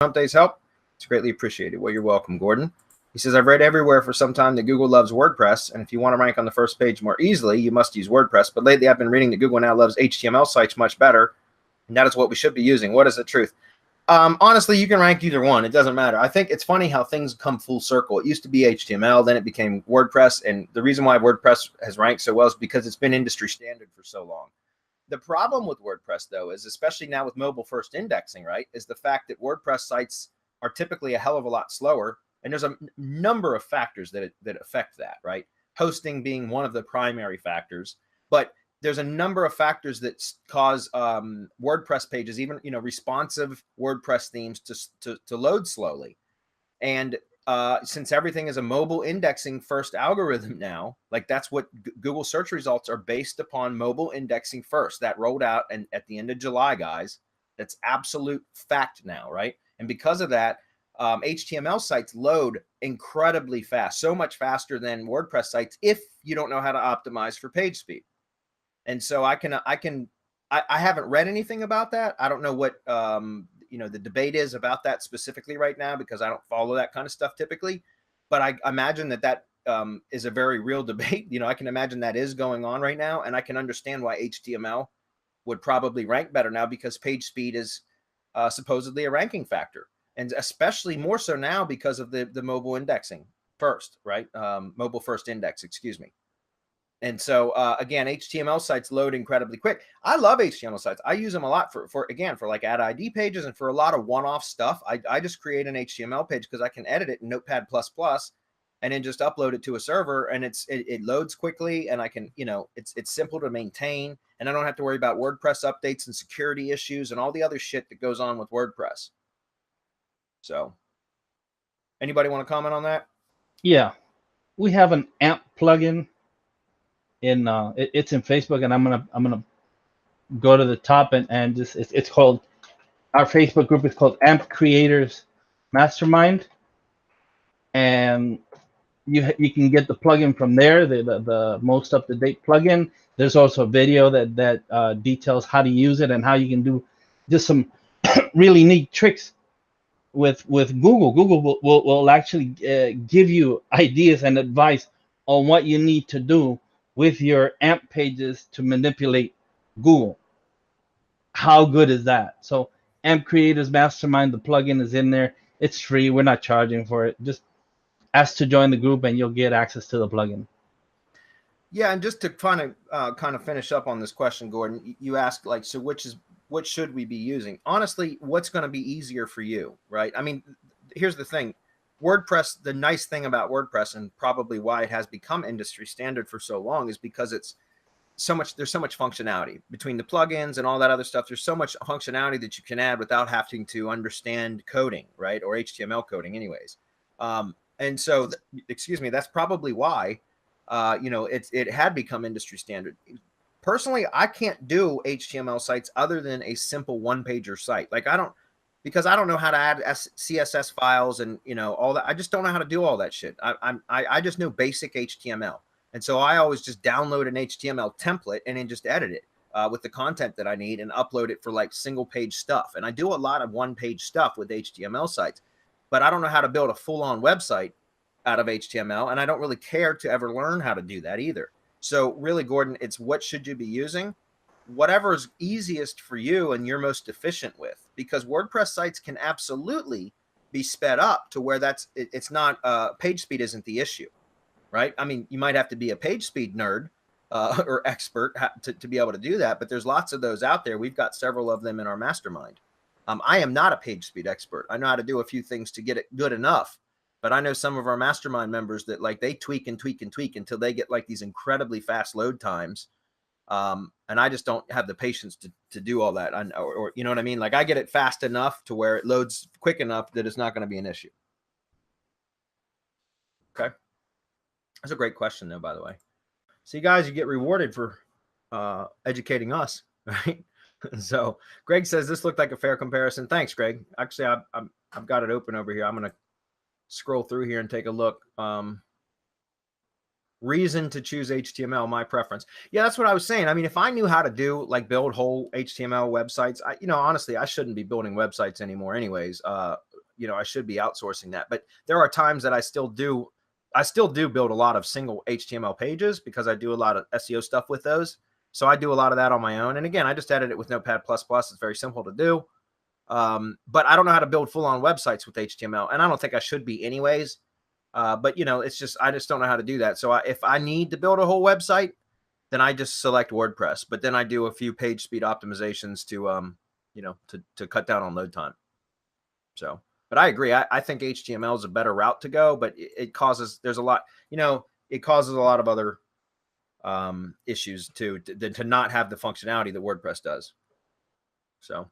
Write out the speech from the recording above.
Hump Days help. It's greatly appreciated. Well, you're welcome, Gordon. He says, I've read everywhere for some time that Google loves WordPress, and if you want to rank on the first page more easily, you must use WordPress. But lately, I've been reading that Google now loves HTML sites much better, and that is what we should be using. What is the truth? Honestly, you can rank either one. It doesn't matter. I think it's funny how things come full circle. It used to be HTML, then it became WordPress, and the reason why WordPress has ranked so well is because it's been industry standard for so long. The problem with WordPress, though, is especially now with mobile first indexing, right, is the fact that WordPress sites are typically a hell of a lot slower. And there's a number of factors that affect that, right? Hosting being one of the primary factors, but there's a number of factors that cause WordPress pages, even responsive WordPress themes, to load slowly. And since everything is a mobile indexing first algorithm now, like that's what Google search results are based upon, mobile indexing first. That rolled out and at the end of July, guys. That's absolute fact now, right? And because of that, HTML sites load incredibly fast, so much faster than WordPress sites if you don't know how to optimize for page speed. And so I haven't read anything about that. I don't know what the debate is about that specifically right now, because I don't follow that kind of stuff typically. But I imagine that is a very real debate. I can imagine that is going on right now, and I can understand why HTML would probably rank better now, because page speed is supposedly a ranking factor. And especially more so now because of the mobile indexing first, right? Mobile first index, excuse me. And so, again, HTML sites load incredibly quick. I love HTML sites. I use them a lot for like ad ID pages and for a lot of one-off stuff. I just create an HTML page because I can edit it in Notepad++ and then just upload it to a server, and it loads quickly, and I can, it's simple to maintain, and I don't have to worry about WordPress updates and security issues and all the other shit that goes on with WordPress. So, anybody want to comment on that? Yeah, we have an AMP plugin in it's in Facebook, and I'm gonna go to the top and just it's called, our Facebook group is called AMP Creators Mastermind, and you can get the plugin from there, the most up to date plugin. There's also a video that details how to use it and how you can do just some really neat tricks with Google. Google will actually give you ideas and advice on what you need to do with your AMP pages to manipulate Google. How good is that? So AMP Creators Mastermind, the plugin is in there. It's free. We're not charging for it. Just ask to join the group and you'll get access to the plugin. Yeah, and just to kind of finish up on this question, Gordon, you asked, like, so what should we be using? Honestly, what's going to be easier for you, right? I mean, here's the thing. WordPress, the nice thing about WordPress, and probably why it has become industry standard for so long, is because there's so much functionality between the plugins and all that other stuff. There's so much functionality that you can add without having to understand coding, right? Or HTML coding anyways. And so, excuse me, that's probably why, it had become industry standard. Personally, I can't do HTML sites other than a simple one-pager site. Like because I don't know how to add CSS files and all that. I just don't know how to do all that shit. I just know basic HTML, and so I always just download an HTML template and then just edit it with the content that I need and upload it for like single-page stuff. And I do a lot of one-page stuff with HTML sites, but I don't know how to build a full-on website out of HTML, and I don't really care to ever learn how to do that either. So really, Gordon, it's what should you be using? Whatever is easiest for you and you're most efficient with, because WordPress sites can absolutely be sped up to where it's not page speed isn't the issue, right? I mean, you might have to be a page speed nerd or expert to be able to do that, but there's lots of those out there. We've got several of them in our mastermind. I am not a page speed expert. I know how to do a few things to get it good enough. But I know some of our mastermind members that like they tweak and tweak and tweak until they get like these incredibly fast load times. And I just don't have the patience to do all that. Or you know what I mean? Like I get it fast enough to where it loads quick enough that it's not going to be an issue. Okay. That's a great question though, by the way. See, guys, you get rewarded for educating us, right? So Greg says this looked like a fair comparison. Thanks, Greg. Actually, I've got it open over here. I'm going to scroll through here and take a look. Reason to choose HTML, my preference. Yeah, that's what I was saying. I mean, if I knew how to build whole HTML websites, honestly, I shouldn't be building websites anymore anyways. you know, I should be outsourcing that. But there are times that I still do build a lot of single HTML pages because I do a lot of SEO stuff with those. So I do a lot of that on my own. And again, I just edit it with Notepad++. It's very simple to do. But I don't know how to build full-on websites with HTML, and I don't think I should be anyways. But you know, it's just, I just don't know how to do that. So if I need to build a whole website, then I just select WordPress, but then I do a few page speed optimizations to, you know, to cut down on load time. So, but I agree. I think HTML is a better route to go, but it causes, there's a lot, you know, it causes a lot of other issues too, to not have the functionality that WordPress does. So.